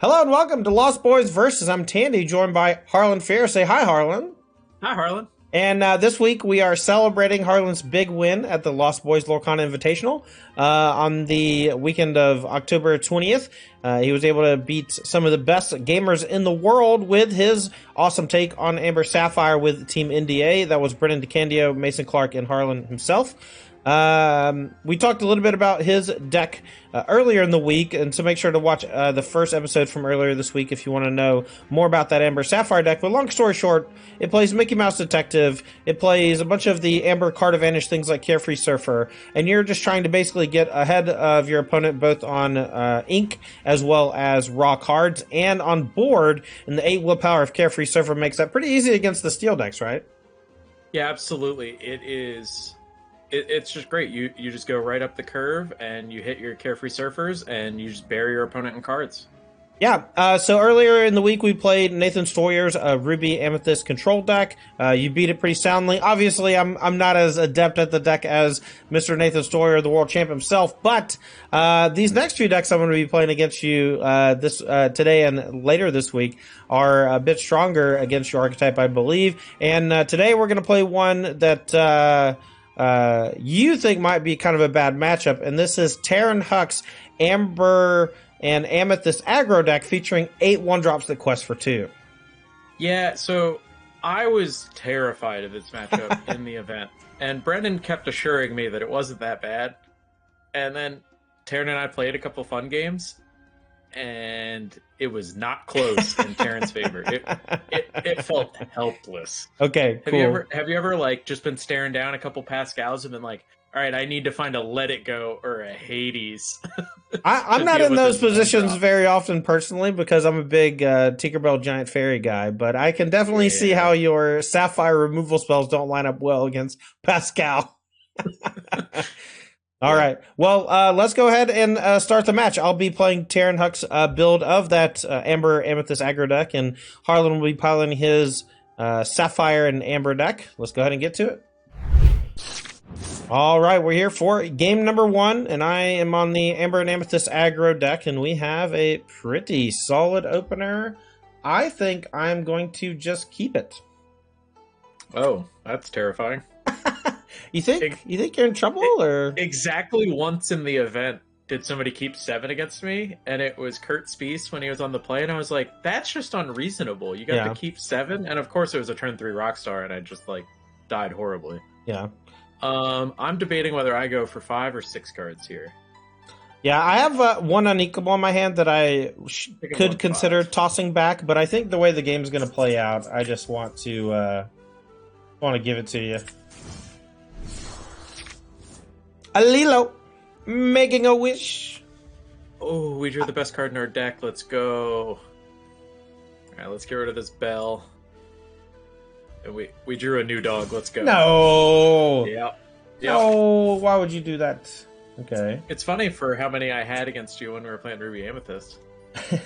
Hello and welcome to Lost Boys Versus. I'm Tandy, joined by Harlan Fair. Say hi, Harlan. Hi, Harlan. And this week we are celebrating Harlan's big win at the Lost Boys Lorcana Invitational on the weekend of October 20th. He was able to beat some of the best gamers in the world with his awesome take on Amber Sapphire with Team NDA. That was Brennan DeCandio, Mason Clark, and Harlan himself. We talked a little bit about his deck earlier in the week, and so make sure to watch the first episode from earlier this week if you want to know more about that Amber Sapphire deck. But long story short, it plays Mickey Mouse Detective, it plays a bunch of the Amber card advantage things like Carefree Surfer, and you're just trying to basically get ahead of your opponent both on ink as well as raw cards and on board, and the 8 willpower of Carefree Surfer makes that pretty easy against the steel decks, right? Yeah, absolutely. It is. It's just great. You just go right up the curve and you hit your Carefree Surfers and you just bury your opponent in cards. Yeah, so earlier in the week we played Nathan Stoyer's Ruby Amethyst control deck. You beat it pretty soundly. Obviously, I'm not as adept at the deck as Mr. Nathan Stoyer, the world champ himself, but these next few decks I'm going to be playing against you today and later this week are a bit stronger against your archetype, I believe. And today we're going to play one that you think might be kind of a bad matchup, and this is Terren Huck's Amber and Amethyst aggro deck featuring 8 1-drops that quest for 2. Yeah, so I was terrified of this matchup in the event, and Brendan kept assuring me that it wasn't that bad. And then Terren and I played a couple fun games, and it was not close in Terren's favor. It felt helpless. Okay, cool. Have you ever like just been staring down a couple Pascals and been like, all right, I need to find a Let It Go or a Hades? I'm not in those positions very often personally because I'm a big Tinkerbell Giant Fairy guy, but I can definitely see how your Sapphire removal spells don't line up well against Pascal. All right. Well, let's go ahead and start the match. I'll be playing Terren Huck's build of that Amber Amethyst aggro deck, and Harlan will be piloting his Sapphire and Amber deck. Let's go ahead and get to it. All right, we're here for game number 1, and I am on the Amber and Amethyst aggro deck, and we have a pretty solid opener. I think I'm going to just keep it. Oh, that's terrifying. You think you're in trouble, or exactly once in the event did somebody keep 7 against me, and it was Kurt Spies when he was on the play, and I was like, that's just unreasonable. You got to keep 7, and of course it was a turn 3 Rockstar, and I just like died horribly. Yeah. I'm debating whether I go for 5 or 6 cards here. Yeah, I have one unequal on my hand that I could consider tossing back, but I think the way the game's going to play out, I just want to give it to you. A Lilo, making a wish. Oh, we drew the best card in our deck. Let's go. All right, let's get rid of this bell. And we drew a new dog. Let's go. No. Yep. No, why would you do that? Okay. It's funny for how many I had against you when we were playing Ruby Amethyst. I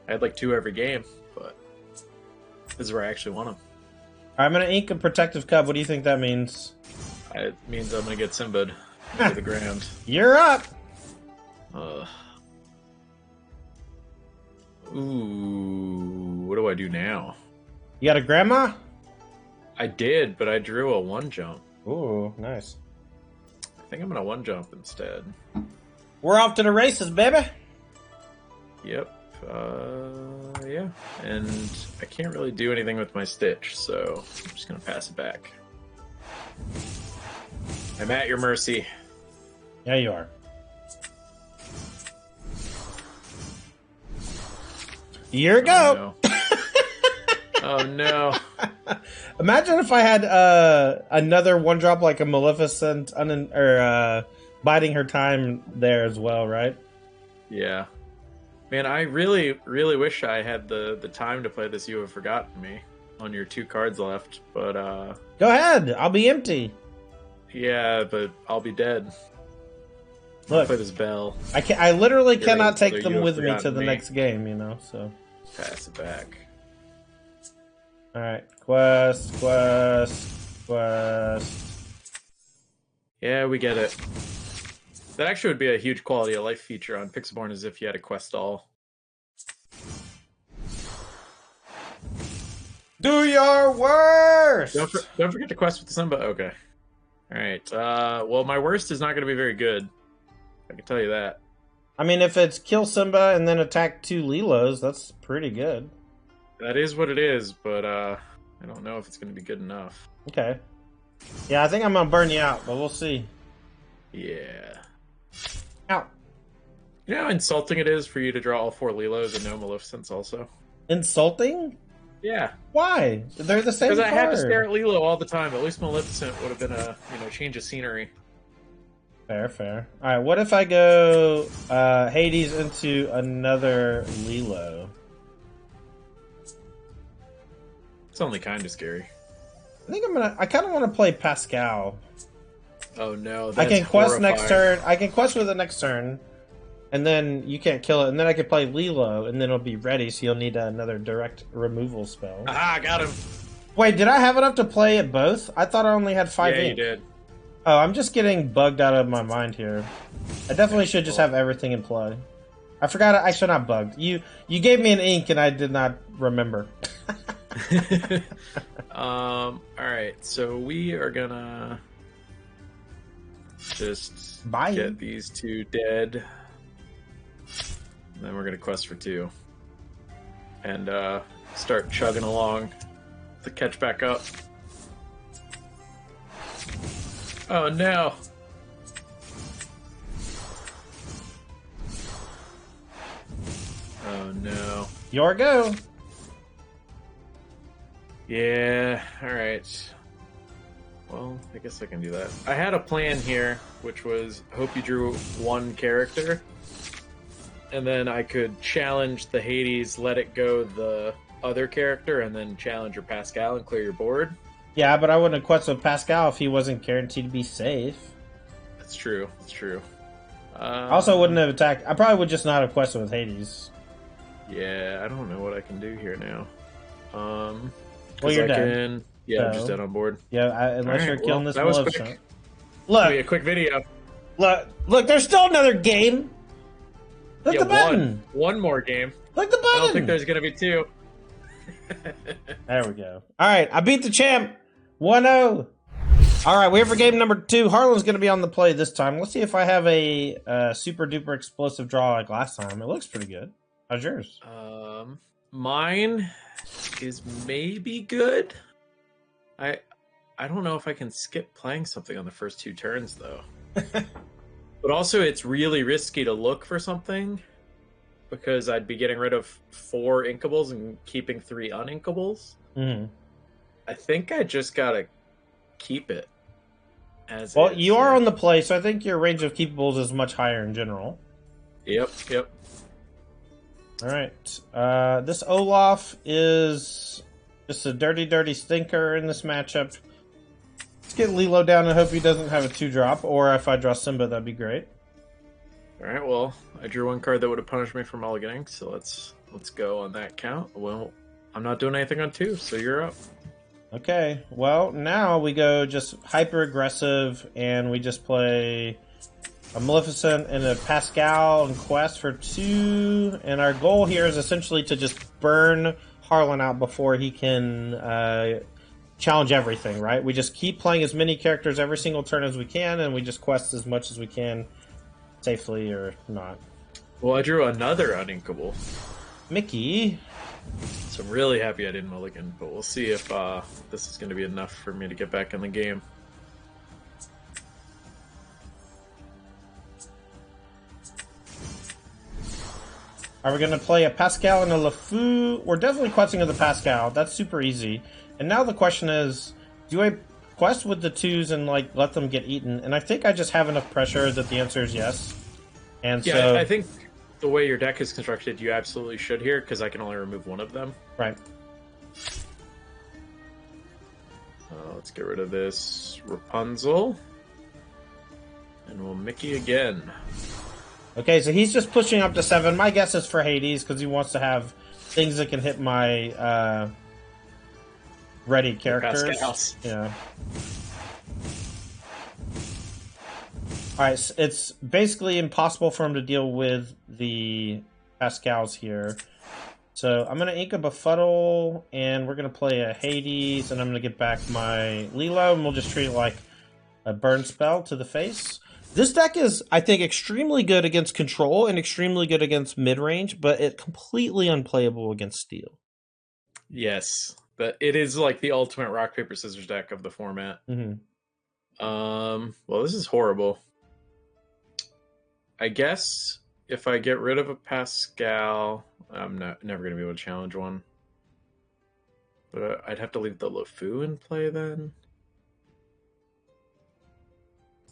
had like 2 every game, but this is where I actually won them. I'm going to ink a Protective Cub. What do you think that means? It means I'm going to get Simba'd to the ground. You're up. Ooh, what do I do now? You got a grandma? I did, but I drew a 1-jump. Ooh, nice. I think I'm going to 1-jump instead. We're off to the races, baby. Yep. Yeah. And I can't really do anything with my Stitch, so I'm just going to pass it back. I'm at your mercy. Yeah, you are. Here you go. Oh, no. Oh, no. Imagine if I had another 1-drop like a Maleficent biding her time there as well, right? Yeah. Man, I really, really wish I had the time to play this You Have Forgotten Me on your 2 cards left, but go ahead, I'll be empty. Yeah, but I'll be dead. Look, play this bell. I literally cannot take them with me to the next game, you know, so pass it back. Alright, quest. Yeah, we get it. That actually would be a huge quality of life feature on Pixelborn, as if you had a quest all. Do your worst! Don't forget to quest with the Simba. Okay. All right. Well, my worst is not going to be very good. I can tell you that. I mean, if it's kill Simba and then attack 2 Lilos, that's pretty good. That is what it is, but I don't know if it's going to be good enough. Okay. Yeah, I think I'm going to burn you out, but we'll see. Yeah. Ow. You know how insulting it is for you to draw all 4 Lilos and no Maleficents also? Insulting? Yeah. Why? They're the same Because card. I have to stare at Lilo all the time. At least Maleficent would have been a change of scenery. Fair, fair. Alright, what if I go Hades into another Lilo? It's only kind of scary. I think I kind of want to play Pascal. Oh no, I that's can quest horrifying. next turn. I can quest with the next turn, and then you can't kill it. And then I can play Lilo, and then it'll be ready. So you'll need another direct removal spell. Ah, got him. Wait, did I have enough to play it both? I thought I only had 5 Yeah, ink. you did. Oh, I'm just getting bugged out of my mind here. I definitely should just have everything in play. I forgot. I should not bugged. You gave me an ink, and I did not remember. All right, so we are gonna just Bye. get these 2 dead, and then we're gonna quest for 2, and start chugging along to catch back up. Oh no! Oh no! Your go. Yeah, alright. Well, I guess I can do that. I had a plan here, which was hope you drew 1 character, and then I could challenge the Hades, let it go the other character, and then challenge your Pascal and clear your board. Yeah, but I wouldn't have quested with Pascal if he wasn't guaranteed to be safe. That's true, that's true. I also wouldn't have attacked. I probably would just not have quested with Hades. Yeah, I don't know what I can do here now. Well, you're dead. I'm just dead on board. Yeah, unless All you're right, killing well, this that was Maleficent. quick. Look, Be a quick video. look, there's still another game. Click the button. One more game. Click the button. I don't think there's gonna be 2. There we go. All right, I beat the champ. 1-0. All right, we're here for game number 2. Harlan's going to be on the play this time. Let's see if I have a super duper explosive draw like last time. It looks pretty good. How's yours? Mine is maybe good. I don't know if I can skip playing something on the first 2 turns though. But also, it's really risky to look for something because I'd be getting rid of 4 inkables and keeping 3 uninkables. Mm-hmm. I think I just gotta keep it as Well, is. you are on the play, so I think your range of keepables is much higher in general. Yep. All right. This Olaf is just a dirty stinker in this matchup. Let's get Lilo down and hope he doesn't have a 2-drop, or if I draw Simba, that'd be great. All right. Well, I drew 1 card that would have punished me for mulliganing, so let's go on that count. Well, I'm not doing anything on 2, so you're up. Okay, well, now we go just hyper aggressive, and we just play a Maleficent and a Pascal and quest for 2. And our goal here is essentially to just burn Harlan out before he can challenge everything, right? We just keep playing as many characters every single turn as we can, and we just quest as much as we can, safely or not. Well, I drew another uninkable. Mickey. So I'm really happy I didn't mulligan, but we'll see if this is going to be enough for me to get back in the game. Are we going to play a Pascal and a LeFou? We're definitely questing with the Pascal. That's super easy. And now the question is, do I quest with the 2s and like let them get eaten? And I think I just have enough pressure that the answer is yes. And yeah, so I think the way your deck is constructed, you absolutely should here, because I can only remove 1 of them. Right. Let's get rid of this Rapunzel. And we'll Mickey again. Okay, so he's just pushing up to 7. My guess is for Hades, because he wants to have things that can hit my ready characters. Pascals. Yeah. Alright, so it's basically impossible for him to deal with the Pascals here. So I'm going to ink a Befuddle, and we're going to play a Hades, and I'm going to get back my Lilo, and we'll just treat it like a burn spell to the face. This deck is, I think, extremely good against control and extremely good against mid-range, but it's completely unplayable against steel. Yes, but it is like the ultimate rock, paper, scissors deck of the format. Mm-hmm. Well, this is horrible. I guess if I get rid of a Pascal, I'm never going to be able to challenge one. But I'd have to leave the LeFou in play then.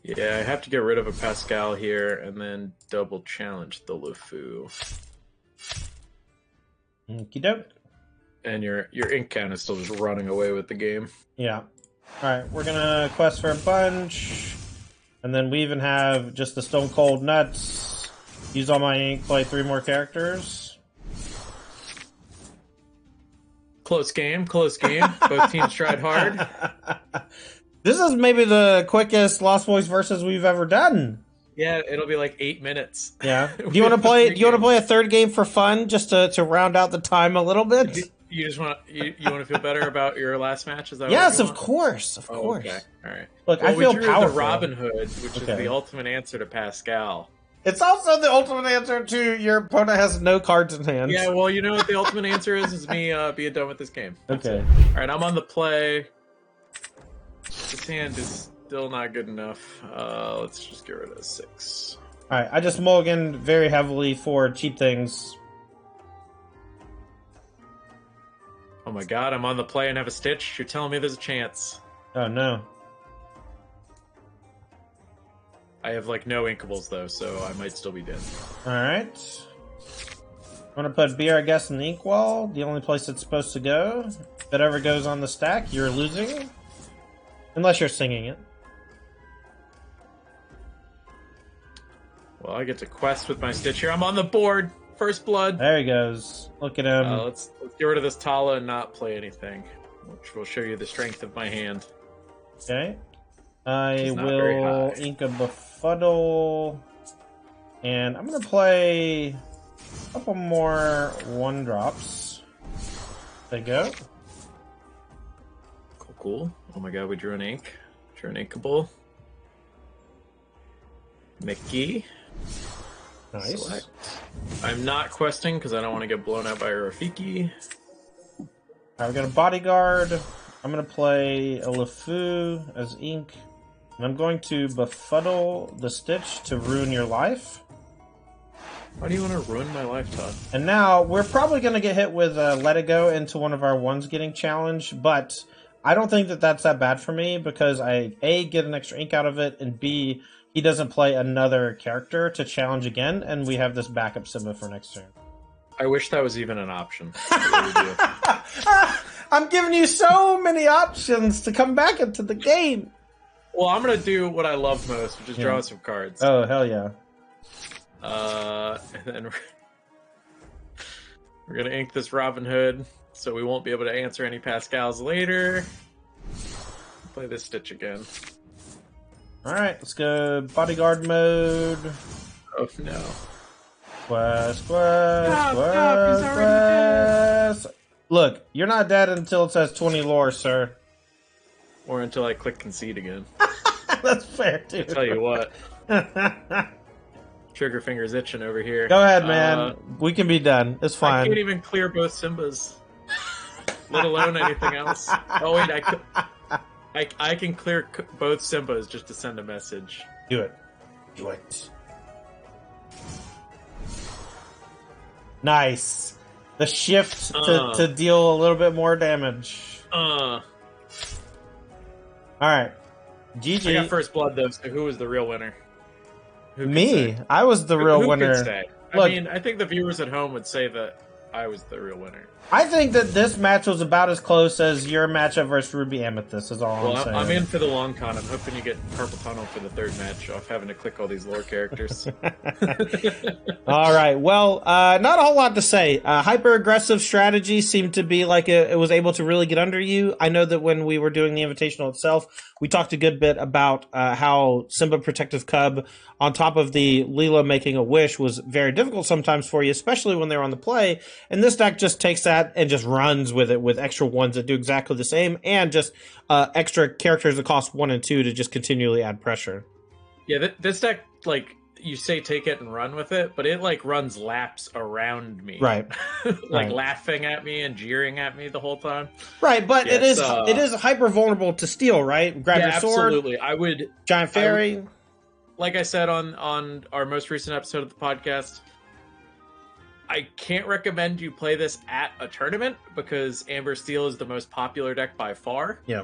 Yeah, I have to get rid of a Pascal here and then double challenge the LeFou. Okie doke. And your ink count is still just running away with the game. Yeah. Alright, we're gonna quest for a bunch. And then we even have just the Stone Cold Nuts. Use all my ink, play 3 more characters. Close game. Both teams tried hard. This is maybe the quickest Lost Boys versus we've ever done. Yeah, it'll be like 8 minutes. Yeah. Do you want to play? Do you want to play a third game for fun, just to round out the time a little bit? You just want you want to feel better about your last match? Is that yes, what you of course, of course. Okay, all right. Look, well, I feel we drew powerful. The Robin Hood, which is the ultimate answer to Pascal. It's also the ultimate answer to your opponent has no cards in hand. Yeah, well, you know what the ultimate answer is me being done with this game. That's okay. It. All right, I'm on the play. This hand is still not good enough. Let's just get rid of 6. All right, I just mulliganed very heavily for cheap things. Oh my god, I'm on the play and have a stitch? You're telling me there's a chance. Oh no. I have like no inkables though, so I might still be dead. Alright. I'm gonna put beer, I guess, in the inkwell. The only place it's supposed to go. If it ever goes on the stack, you're losing. Unless you're singing it. Well, I get to quest with my stitch here. I'm on the board! First blood! There he goes. Look at him. Let's get rid of this Tala and not play anything. Which will show you the strength of my hand. Okay. I will ink a Befuddle. And I'm going to play a couple more 1-drops. There you go. Cool. Oh my god, we drew an ink. Drew an inkable. Mickey. Nice. Select. I'm not questing because I don't want to get blown out by a Rafiki. Alright, we got a Bodyguard. I'm going to play a LeFou as ink. And I'm going to Befuddle the Stitch to ruin your life. Why do you want to ruin my life, Todd? And now, we're probably going to get hit with Let It Go into one of our ones getting challenged, but I don't think that that's that bad for me because I, A, get an extra ink out of it, and B, he doesn't play another character to challenge again, and we have this backup Simba for next turn. I wish that was even an option. I'm giving you so many options to come back into the game. Well, I'm going to do what I love most, which is draw some cards. Oh, hell yeah. And then we're going to ink this Robin Hood, so we won't be able to answer any Pascals later. Play this Stitch again. Alright, let's go Bodyguard mode. Oh, no. Quest. He's already Quest. Look, you're not dead until it says 20 lore, sir. Or until I click concede again. That's fair, too. Tell you what. Trigger finger's itching over here. Go ahead, man. We can be done. It's fine. I can't even clear both Simbas. Let alone anything else. Oh, wait, I can clear both Simbas just to send a message. Do it. Do it. Nice. The shift to deal a little bit more damage. Alright. GG. I got first blood, though, so who was the real winner? Me. I was the real winner. Could say? Look, I mean, I think the viewers at home would say that I was the real winner. I think that this match was about as close as your matchup versus Ruby Amethyst is all I'm saying. I'm in for the long con. I'm hoping you get Carpal Tunnel for the third match off having to click all these lore characters. All right. Well, not a whole lot to say. Hyper-aggressive strategy seemed to be like it was able to really get under you. I know that when we were doing the Invitational itself, we talked a good bit about how Simba Protective Cub, on top of the Lilo making a wish, was very difficult sometimes for you, especially when they were on the play. And this deck just takes that and just runs with it with extra ones that do exactly the same, and just extra characters that cost 1 and 2 to just continually add pressure. Yeah, this deck, like, you say take it and run with it, but it like runs laps around me, Right? Like laughing at me and jeering at me the whole time, right? But it is hyper vulnerable to steal, right? Grab your sword. Absolutely. I would giant fairy. Like I said on our most recent episode of the podcast, I can't recommend you play this at a tournament because Amber Steel is the most popular deck by far. Yeah.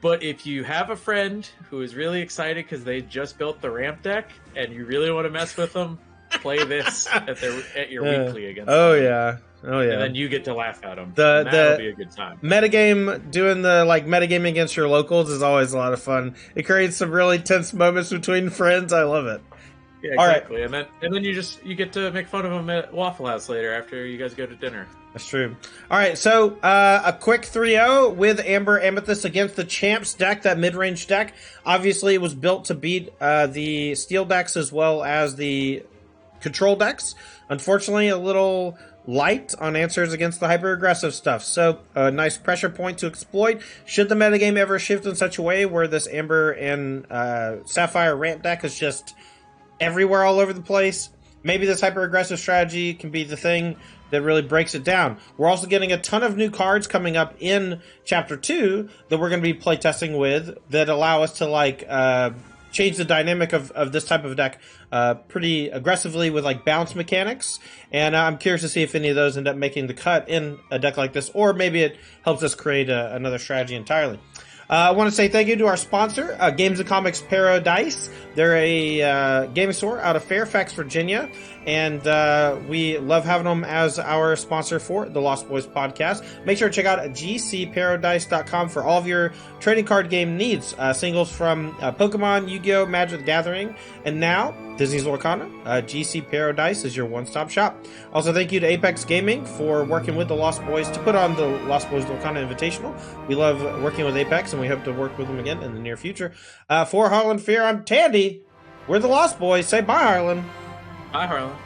But if you have a friend who is really excited because they just built the ramp deck and you really want to mess with them, play this at your weekly against them. Yeah. And then you get to laugh at them. That'll be a good time. Metagame, doing the metagaming against your locals is always a lot of fun. It creates some really tense moments between friends. I love it. Yeah, exactly. All right. And then you get to make fun of them at Waffle House later after you guys go to dinner. That's true. All right, so a quick 3-0 with Amber Amethyst against the Champs deck, that mid-range deck. Obviously, it was built to beat the Steel decks as well as the Control decks. Unfortunately, a little light on answers against the hyper-aggressive stuff. So, a nice pressure point to exploit. Should the metagame ever shift in such a way where this Amber and Sapphire ramp deck is just everywhere all over the place, maybe this hyper-aggressive strategy can be the thing that really breaks it down. We're also getting a ton of new cards coming up in Chapter 2 that we're going to be playtesting with that allow us to change the dynamic of this type of deck pretty aggressively with bounce mechanics. And I'm curious to see if any of those end up making the cut in a deck like this, or maybe it helps us create another strategy entirely. I want to say thank you to our sponsor, Games and Comics Paradise. They're a gaming store out of Fairfax, Virginia, and we love having them as our sponsor for the Lost Boys podcast. Make sure to check out gcparadise.com for all of your trading card game needs. Singles from Pokemon, Yu-Gi-Oh!, Magic the Gathering, and now Disney's Lorcana. GC Paradise is your one-stop shop. Also, thank you to Apex Gaming for working with the Lost Boys to put on the Lost Boys Lorcana Invitational. We love working with Apex, and we hope to work with them again in the near future. For Harlan Fear, I'm Tandy. We're the Lost Boys. Say bye, Harlan. Bye, Harlan.